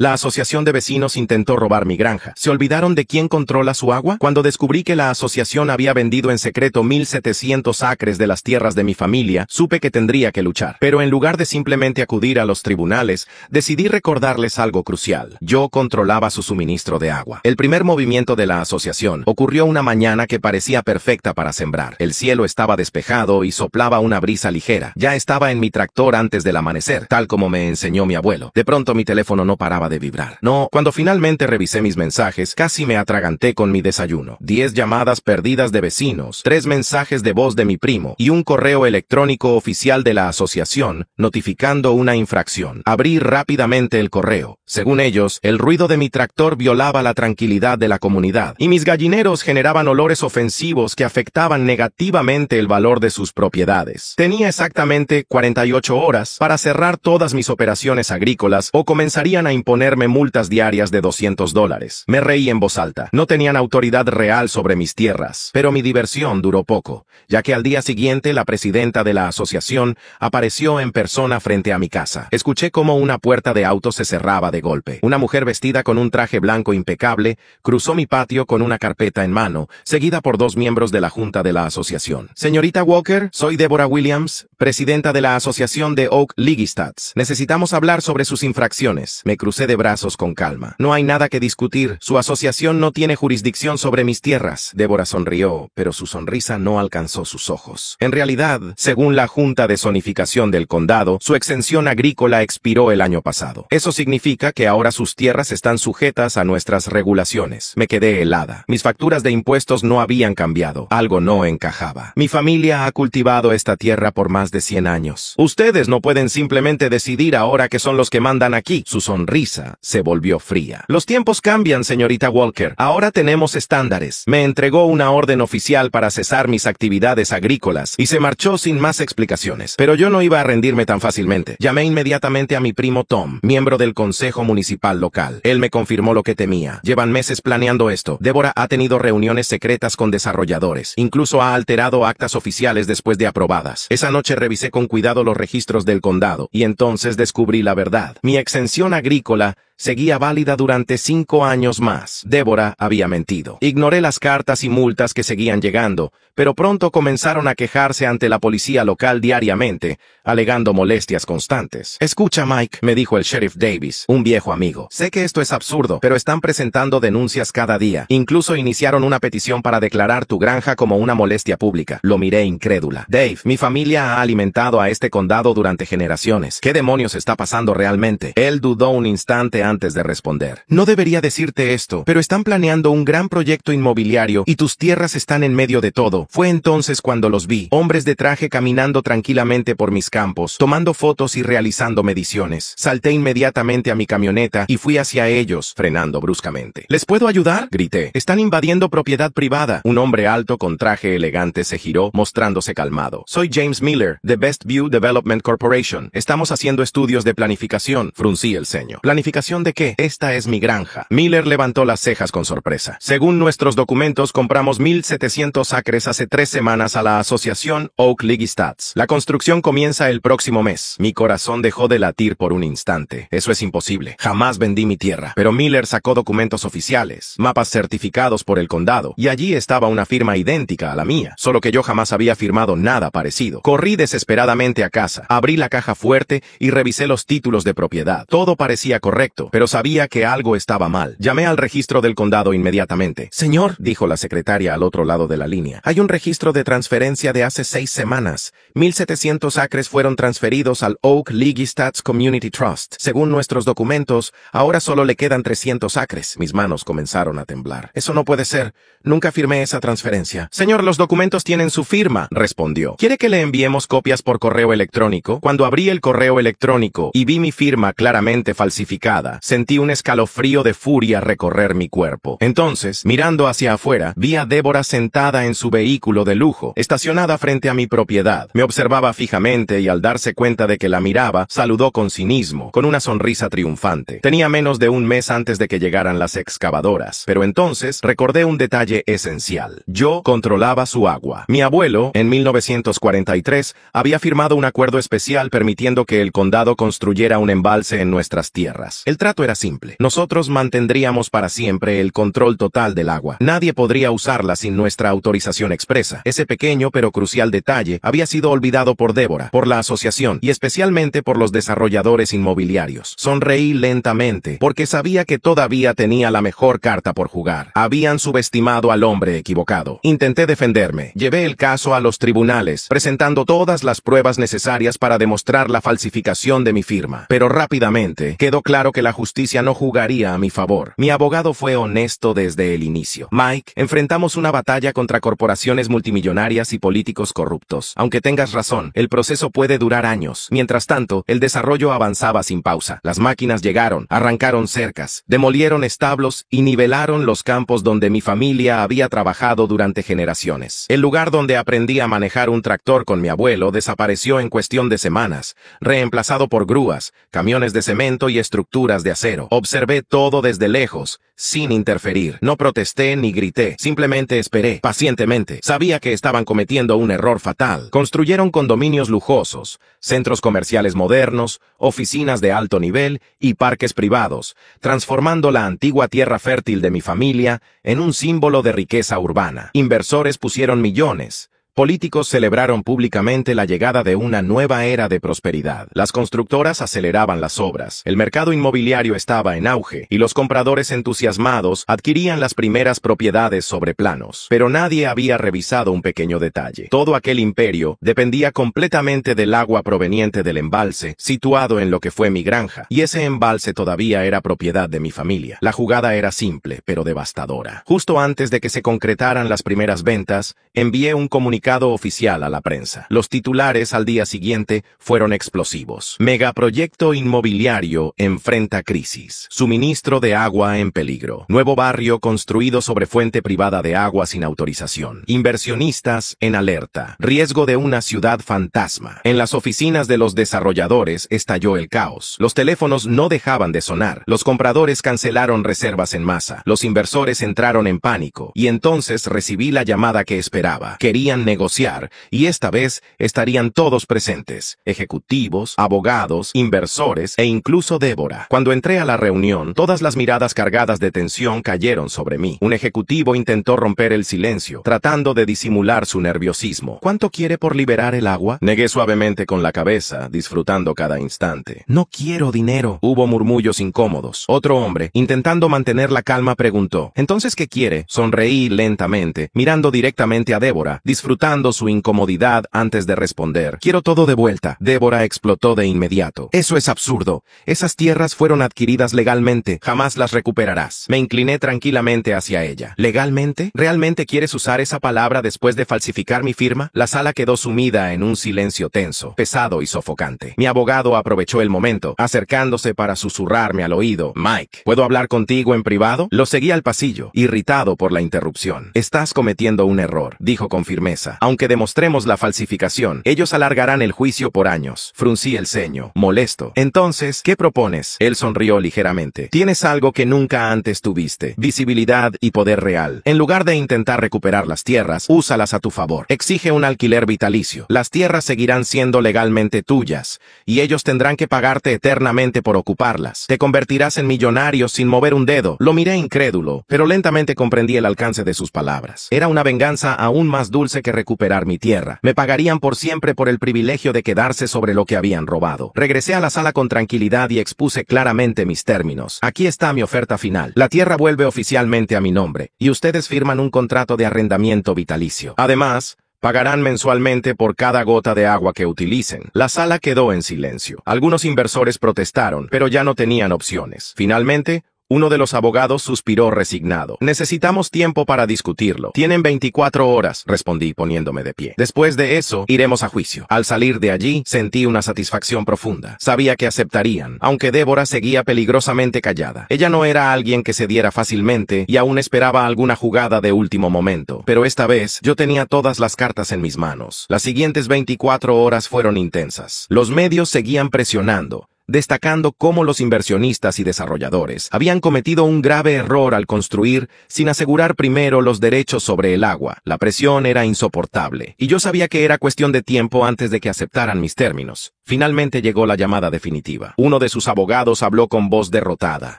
La asociación de vecinos intentó robar mi granja. ¿Se olvidaron de quién controla su agua? Cuando descubrí que la asociación había vendido en secreto 1,700 acres de las tierras de mi familia, supe que tendría que luchar. Pero en lugar de simplemente acudir a los tribunales, decidí recordarles algo crucial. Yo controlaba su suministro de agua. El primer movimiento de la asociación ocurrió una mañana que parecía perfecta para sembrar. El cielo estaba despejado y soplaba una brisa ligera. Ya estaba en mi tractor antes del amanecer, tal como me enseñó mi abuelo. De pronto mi teléfono no paraba de vibrar. No, cuando finalmente revisé mis mensajes, casi me atraganté con mi desayuno. 10 llamadas perdidas de vecinos, 3 mensajes de voz de mi primo y un correo electrónico oficial de la asociación notificando una infracción. Abrí rápidamente el correo. Según ellos, el ruido de mi tractor violaba la tranquilidad de la comunidad y mis gallineros generaban olores ofensivos que afectaban negativamente el valor de sus propiedades. Tenía exactamente 48 horas para cerrar todas mis operaciones agrícolas o comenzarían a imponerme multas diarias de $200. Me reí en voz alta. No tenían autoridad real sobre mis tierras, pero mi diversión duró poco, ya que al día siguiente la presidenta de la asociación apareció en persona frente a mi casa. Escuché cómo una puerta de auto se cerraba de golpe. Una mujer vestida con un traje blanco impecable cruzó mi patio con una carpeta en mano, seguida por 2 miembros de la junta de la asociación. Señorita Walker, soy Deborah Williams, presidenta de la asociación de Oak Legistats. Necesitamos hablar sobre sus infracciones. Me crucé de brazos con calma. No hay nada que discutir. Su asociación no tiene jurisdicción sobre mis tierras. Deborah sonrió, pero su sonrisa no alcanzó sus ojos. En realidad, según la Junta de Zonificación del Condado, su exención agrícola expiró el año pasado. Eso significa que ahora sus tierras están sujetas a nuestras regulaciones. Me quedé helada. Mis facturas de impuestos no habían cambiado. Algo no encajaba. Mi familia ha cultivado esta tierra por más de 100 años. Ustedes no pueden simplemente decidir ahora que son los que mandan aquí. Su sonrisa se volvió fría. Los tiempos cambian, señorita Walker. Ahora tenemos estándares. Me entregó una orden oficial para cesar mis actividades agrícolas y se marchó sin más explicaciones. Pero yo no iba a rendirme tan fácilmente. Llamé inmediatamente a mi primo Tom, miembro del consejo municipal local. Él me confirmó lo que temía. Llevan meses planeando esto. Deborah ha tenido reuniones secretas con desarrolladores. Incluso ha alterado actas oficiales después de aprobadas. Esa noche revisé con cuidado los registros del condado y entonces descubrí la verdad. Mi exención agrícola seguía válida durante 5 años más. Deborah había mentido. Ignoré las cartas y multas que seguían llegando, pero pronto comenzaron a quejarse ante la policía local diariamente, alegando molestias constantes. Escucha, Mike, me dijo el sheriff Davis, un viejo amigo. Sé que esto es absurdo, pero están presentando denuncias cada día. Incluso iniciaron una petición para declarar tu granja como una molestia pública. Lo miré incrédula. Dave, mi familia ha alimentado a este condado durante generaciones. ¿Qué demonios está pasando realmente? Él dudó un instante antes de responder. No debería decirte esto, pero están planeando un gran proyecto inmobiliario y tus tierras están en medio de todo. Fue entonces cuando los vi, hombres de traje caminando tranquilamente por mis campos, tomando fotos y realizando mediciones. Salté inmediatamente a mi camioneta y fui hacia ellos, frenando bruscamente. ¿Les puedo ayudar?, grité. Están invadiendo propiedad privada. Un hombre alto con traje elegante se giró, mostrándose calmado. Soy James Miller, de Best View Development Corporation. Estamos haciendo estudios de planificación. Fruncí el ceño. ¿Planificación de qué? Esta es mi granja. Miller levantó las cejas con sorpresa. Según nuestros documentos, compramos 1,700 acres hace 3 semanas a la asociación Oak Legistats. La construcción comienza el próximo mes. Mi corazón dejó de latir por un instante. Eso es imposible. Jamás vendí mi tierra. Pero Miller sacó documentos oficiales, mapas certificados por el condado, y allí estaba una firma idéntica a la mía, solo que yo jamás había firmado nada parecido. Corrí desesperadamente a casa, abrí la caja fuerte y revisé los títulos de propiedad. Todo parecía correcto, pero sabía que algo estaba mal. Llamé al registro del condado inmediatamente. Señor, dijo la secretaria al otro lado de la línea, hay un registro de transferencia de hace 6 semanas. 1,700 acres fueron transferidos al Oak Legistats Community Trust. Según nuestros documentos, ahora solo le quedan 300 acres. Mis manos comenzaron a temblar. Eso no puede ser. Nunca firmé esa transferencia. Señor, los documentos tienen su firma, respondió. ¿Quiere que le enviemos copias por correo electrónico? Cuando abrí el correo electrónico y vi mi firma claramente falsificada, sentí un escalofrío de furia recorrer mi cuerpo. Entonces, mirando hacia afuera, vi a Deborah sentada en su vehículo de lujo, estacionada frente a mi propiedad. Me observaba fijamente y al darse cuenta de que la miraba, saludó con cinismo, con una sonrisa triunfante. Tenía menos de un mes antes de que llegaran las excavadoras, pero entonces recordé un detalle esencial. Yo controlaba su agua. Mi abuelo, en 1943, había firmado un acuerdo especial permitiendo que el condado construyera un embalse en nuestras tierras. El trato era simple. Nosotros mantendríamos para siempre el control total del agua. Nadie podría usarla sin nuestra autorización expresa. Ese pequeño pero crucial detalle había sido olvidado por Deborah, por la asociación y especialmente por los desarrolladores inmobiliarios. Sonreí lentamente porque sabía que todavía tenía la mejor carta por jugar. Habían subestimado al hombre equivocado. Intenté defenderme. Llevé el caso a los tribunales, presentando todas las pruebas necesarias para demostrar la falsificación de mi firma. Pero rápidamente quedó claro que la justicia no jugaría a mi favor. Mi abogado fue honesto desde el inicio. Mike, enfrentamos una batalla contra corporaciones multimillonarias y políticos corruptos. Aunque tengas razón, el proceso puede durar años. Mientras tanto, el desarrollo avanzaba sin pausa. Las máquinas llegaron, arrancaron cercas, demolieron establos y nivelaron los campos donde mi familia había trabajado durante generaciones. El lugar donde aprendí a manejar un tractor con mi abuelo desapareció en cuestión de semanas, reemplazado por grúas, camiones de cemento y estructuras de acero. Observé todo desde lejos, sin interferir. No protesté ni grité, simplemente esperé, pacientemente. Sabía que estaban cometiendo un error fatal. Construyeron condominios lujosos, centros comerciales modernos, oficinas de alto nivel y parques privados, transformando la antigua tierra fértil de mi familia en un símbolo de riqueza urbana. Inversores pusieron millones. Políticos celebraron públicamente la llegada de una nueva era de prosperidad. Las constructoras aceleraban las obras. El mercado inmobiliario estaba en auge y los compradores entusiasmados adquirían las primeras propiedades sobre planos. Pero nadie había revisado un pequeño detalle. Todo aquel imperio dependía completamente del agua proveniente del embalse, situado en lo que fue mi granja, y ese embalse todavía era propiedad de mi familia. La jugada era simple, pero devastadora. Justo antes de que se concretaran las primeras ventas, envié un comunicado oficial a la prensa. Los titulares al día siguiente fueron explosivos. Megaproyecto inmobiliario enfrenta crisis. Suministro de agua en peligro. Nuevo barrio construido sobre fuente privada de agua sin autorización. Inversionistas en alerta. Riesgo de una ciudad fantasma. En las oficinas de los desarrolladores estalló el caos. Los teléfonos no dejaban de sonar. Los compradores cancelaron reservas en masa. Los inversores entraron en pánico. Y entonces recibí la llamada que esperaba. Querían negociar, y esta vez estarían todos presentes, ejecutivos, abogados, inversores e incluso Deborah. Cuando entré a la reunión, todas las miradas cargadas de tensión cayeron sobre mí. Un ejecutivo intentó romper el silencio, tratando de disimular su nerviosismo. ¿Cuánto quiere por liberar el agua? Negué suavemente con la cabeza, disfrutando cada instante. No quiero dinero. Hubo murmullos incómodos. Otro hombre, intentando mantener la calma, preguntó, ¿entonces qué quiere? Sonreí lentamente, mirando directamente a Deborah, disfrutando su incomodidad antes de responder. Quiero todo de vuelta. Deborah explotó de inmediato. Eso es absurdo. Esas tierras fueron adquiridas legalmente. Jamás las recuperarás. Me incliné tranquilamente hacia ella. ¿Legalmente? ¿Realmente quieres usar esa palabra después de falsificar mi firma? La sala quedó sumida en un silencio tenso, pesado y sofocante. Mi abogado aprovechó el momento, acercándose para susurrarme al oído. Mike, ¿puedo hablar contigo en privado? Lo seguí al pasillo, irritado por la interrupción. Estás cometiendo un error, dijo con firmeza. Aunque demostremos la falsificación, ellos alargarán el juicio por años. Fruncí el ceño, molesto. Entonces, ¿qué propones? Él sonrió ligeramente. Tienes algo que nunca antes tuviste: visibilidad y poder real. En lugar de intentar recuperar las tierras, úsalas a tu favor. Exige un alquiler vitalicio. Las tierras seguirán siendo legalmente tuyas, y ellos tendrán que pagarte eternamente por ocuparlas. Te convertirás en millonario sin mover un dedo. Lo miré incrédulo, pero lentamente comprendí el alcance de sus palabras. Era una venganza aún más dulce que recuperar mi tierra. Me pagarían por siempre por el privilegio de quedarse sobre lo que habían robado. Regresé a la sala con tranquilidad y expuse claramente mis términos. Aquí está mi oferta final. La tierra vuelve oficialmente a mi nombre, y ustedes firman un contrato de arrendamiento vitalicio. Además, pagarán mensualmente por cada gota de agua que utilicen. La sala quedó en silencio. Algunos inversores protestaron, pero ya no tenían opciones. Finalmente, uno de los abogados suspiró resignado. Necesitamos tiempo para discutirlo. Tienen 24 horas, respondí poniéndome de pie. Después de eso, iremos a juicio. Al salir de allí, sentí una satisfacción profunda. Sabía que aceptarían, aunque Deborah seguía peligrosamente callada. Ella no era alguien que cediera fácilmente y aún esperaba alguna jugada de último momento. Pero esta vez, yo tenía todas las cartas en mis manos. Las siguientes 24 horas fueron intensas. Los medios seguían presionando, destacando cómo los inversionistas y desarrolladores habían cometido un grave error al construir sin asegurar primero los derechos sobre el agua. La presión era insoportable, y yo sabía que era cuestión de tiempo antes de que aceptaran mis términos. Finalmente llegó la llamada definitiva. Uno de sus abogados habló con voz derrotada.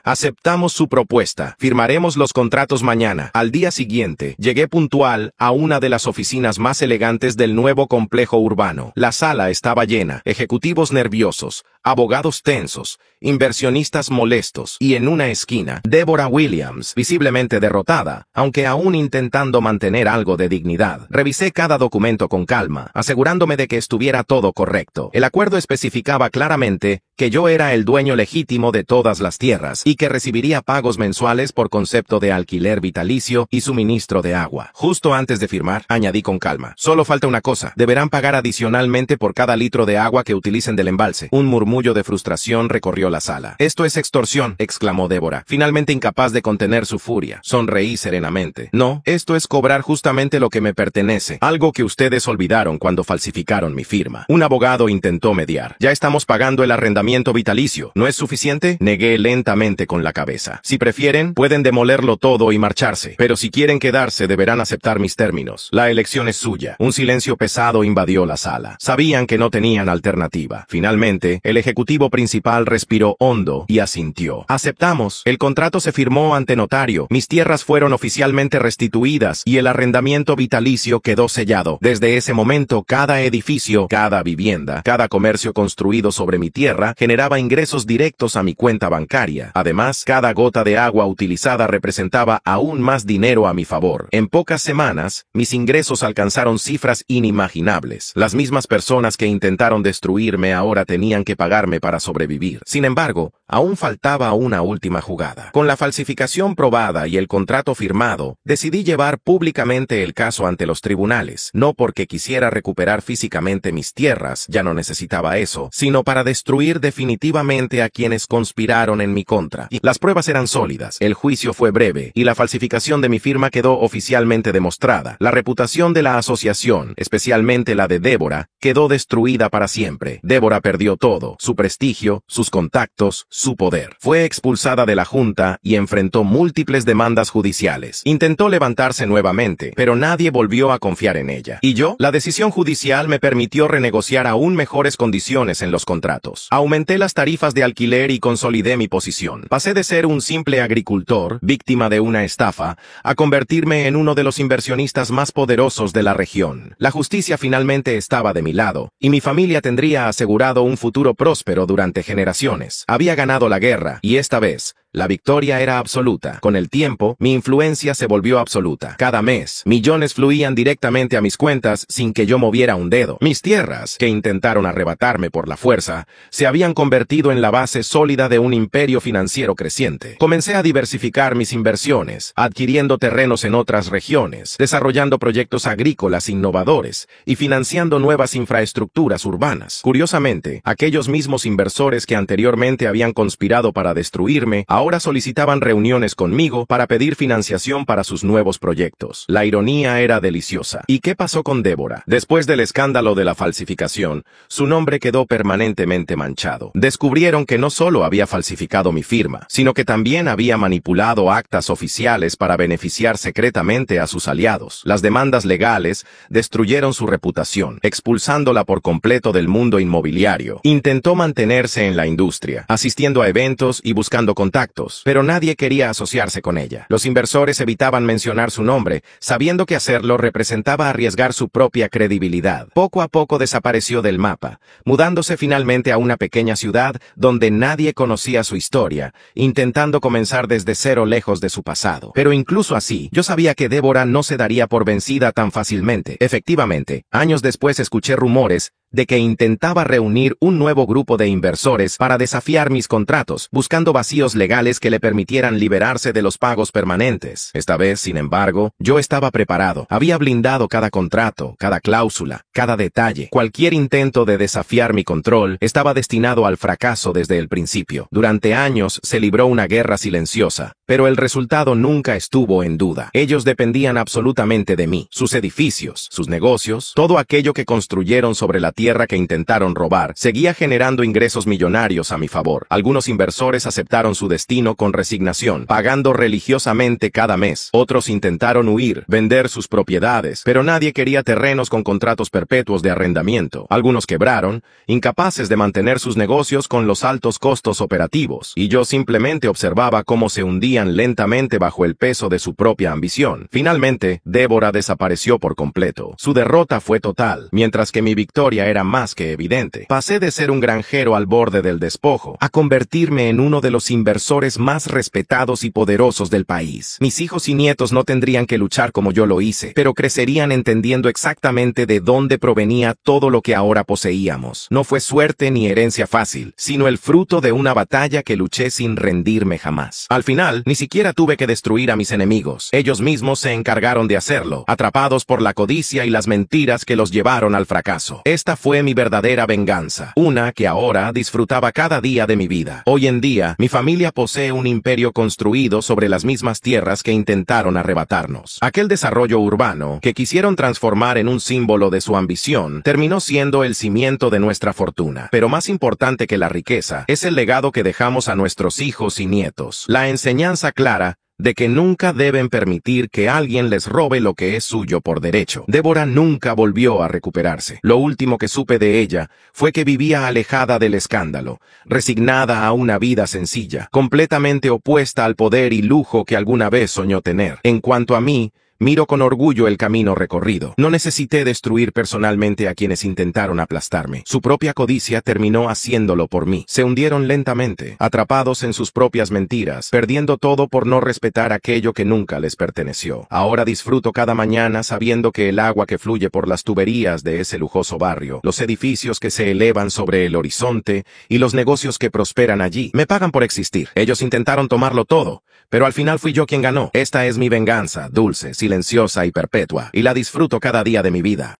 Aceptamos su propuesta. Firmaremos los contratos mañana. Al día siguiente, llegué puntual a una de las oficinas más elegantes del nuevo complejo urbano. La sala estaba llena, ejecutivos nerviosos, abogados tensos, inversionistas molestos, y en una esquina, Deborah Williams, visiblemente derrotada, aunque aún intentando mantener algo de dignidad. Revisé cada documento con calma, asegurándome de que estuviera todo correcto. El acuerdo especificaba claramente que yo era el dueño legítimo de todas las tierras y que recibiría pagos mensuales por concepto de alquiler vitalicio y suministro de agua. Justo antes de firmar, añadí con calma: solo falta una cosa, deberán pagar adicionalmente por cada litro de agua que utilicen del embalse. Un murmullo de frustración recorrió la sala. Esto es extorsión, exclamó Deborah, finalmente incapaz de contener su furia. Sonreí serenamente. No, esto es cobrar justamente lo que me pertenece, algo que ustedes olvidaron cuando falsificaron mi firma. Un abogado intentó mediar. Ya estamos pagando el arrendamiento vitalicio. ¿No es suficiente? Negué lentamente con la cabeza. Si prefieren, pueden demolerlo todo y marcharse, pero si quieren quedarse deberán aceptar mis términos. La elección es suya. Un silencio pesado invadió la sala. Sabían que no tenían alternativa. Finalmente, el ejecutivo principal respiró hondo y asintió. Aceptamos. El contrato se firmó ante notario. Mis tierras fueron oficialmente restituidas y el arrendamiento vitalicio quedó sellado. Desde ese momento, cada edificio, cada vivienda, cada comercio construido sobre mi tierra generaba ingresos directos a mi cuenta bancaria. Además, cada gota de agua utilizada representaba aún más dinero a mi favor. En pocas semanas, mis ingresos alcanzaron cifras inimaginables. Las mismas personas que intentaron destruirme ahora tenían que pagarme para sobrevivir. Sin embargo, aún faltaba una última jugada. Con la falsificación probada y el contrato firmado, decidí llevar públicamente el caso ante los tribunales, no porque quisiera recuperar físicamente mis tierras, ya no necesitaba eso, sino para destruir definitivamente a quienes conspiraron en mi contra. Y las pruebas eran sólidas, el juicio fue breve, y la falsificación de mi firma quedó oficialmente demostrada. La reputación de la asociación, especialmente la de Deborah, quedó destruida para siempre. Deborah perdió todo, su prestigio, sus contactos, su poder. Fue expulsada de la junta y enfrentó múltiples demandas judiciales. Intentó levantarse nuevamente, pero nadie volvió a confiar en ella. ¿Y yo? La decisión judicial me permitió renegociar aún mejores condiciones en los contratos. Aumenté las tarifas de alquiler y consolidé mi posición. Pasé de ser un simple agricultor, víctima de una estafa, a convertirme en uno de los inversionistas más poderosos de la región. La justicia finalmente estaba de mi lado, y mi familia tendría asegurado un futuro próspero durante generaciones. Había ganado la guerra, y esta vez, la victoria era absoluta. Con el tiempo, mi influencia se volvió absoluta. Cada mes, millones fluían directamente a mis cuentas sin que yo moviera un dedo. Mis tierras, que intentaron arrebatarme por la fuerza, se habían convertido en la base sólida de un imperio financiero creciente. Comencé a diversificar mis inversiones, adquiriendo terrenos en otras regiones, desarrollando proyectos agrícolas innovadores y financiando nuevas infraestructuras urbanas. Curiosamente, aquellos mismos inversores que anteriormente habían conspirado para destruirme, ahora solicitaban reuniones conmigo para pedir financiación para sus nuevos proyectos. La ironía era deliciosa. ¿Y qué pasó con Deborah? Después del escándalo de la falsificación, su nombre quedó permanentemente manchado. Descubrieron que no solo había falsificado mi firma, sino que también había manipulado actas oficiales para beneficiar secretamente a sus aliados. Las demandas legales destruyeron su reputación, expulsándola por completo del mundo inmobiliario. Intentó mantenerse en la industria, asistiendo a eventos y buscando contactos, pero nadie quería asociarse con ella. Los inversores evitaban mencionar su nombre, sabiendo que hacerlo representaba arriesgar su propia credibilidad. Poco a poco desapareció del mapa, mudándose finalmente a una pequeña ciudad donde nadie conocía su historia, intentando comenzar desde cero lejos de su pasado. Pero incluso así, yo sabía que Deborah no se daría por vencida tan fácilmente. Efectivamente, años después escuché rumores de que intentaba reunir un nuevo grupo de inversores para desafiar mis contratos, buscando vacíos legales que le permitieran liberarse de los pagos permanentes. Esta vez, sin embargo, yo estaba preparado. Había blindado cada contrato, cada cláusula, cada detalle. Cualquier intento de desafiar mi control estaba destinado al fracaso desde el principio. Durante años se libró una guerra silenciosa, Pero el resultado nunca estuvo en duda. Ellos dependían absolutamente de mí. Sus edificios, sus negocios, todo aquello que construyeron sobre la tierra que intentaron robar, seguía generando ingresos millonarios a mi favor. Algunos inversores aceptaron su destino con resignación, pagando religiosamente cada mes. Otros intentaron huir, vender sus propiedades, pero nadie quería terrenos con contratos perpetuos de arrendamiento. Algunos quebraron, incapaces de mantener sus negocios con los altos costos operativos, y yo simplemente observaba cómo se hundían lentamente bajo el peso de su propia ambición. Finalmente, Débora desapareció por completo. Su derrota fue total, mientras que mi victoria era más que evidente. Pasé de ser un granjero al borde del despojo, a convertirme en uno de los inversores más respetados y poderosos del país. Mis hijos y nietos no tendrían que luchar como yo lo hice, pero crecerían entendiendo exactamente de dónde provenía todo lo que ahora poseíamos. No fue suerte ni herencia fácil, sino el fruto de una batalla que luché sin rendirme jamás. Al final, ni siquiera tuve que destruir a mis enemigos. Ellos mismos se encargaron de hacerlo, atrapados por la codicia y las mentiras que los llevaron al fracaso. Esta fue mi verdadera venganza, una que ahora disfrutaba cada día de mi vida. Hoy en día, mi familia posee un imperio construido sobre las mismas tierras que intentaron arrebatarnos. Aquel desarrollo urbano, que quisieron transformar en un símbolo de su ambición, terminó siendo el cimiento de nuestra fortuna. Pero más importante que la riqueza, es el legado que dejamos a nuestros hijos y nietos. La enseñanza clara de que nunca deben permitir que alguien les robe lo que es suyo por derecho. Débora nunca volvió a recuperarse. Lo último que supe de ella fue que vivía alejada del escándalo, resignada a una vida sencilla, completamente opuesta al poder y lujo que alguna vez soñó tener. En cuanto a mí, miro con orgullo el camino recorrido. No necesité destruir personalmente a quienes intentaron aplastarme. Su propia codicia terminó haciéndolo por mí. Se hundieron lentamente, atrapados en sus propias mentiras, perdiendo todo por no respetar aquello que nunca les perteneció. Ahora disfruto cada mañana sabiendo que el agua que fluye por las tuberías de ese lujoso barrio, los edificios que se elevan sobre el horizonte y los negocios que prosperan allí, me pagan por existir. Ellos intentaron tomarlo todo, pero al final fui yo quien ganó. Esta es mi venganza, dulce, silenciosa y perpetua, y la disfruto cada día de mi vida.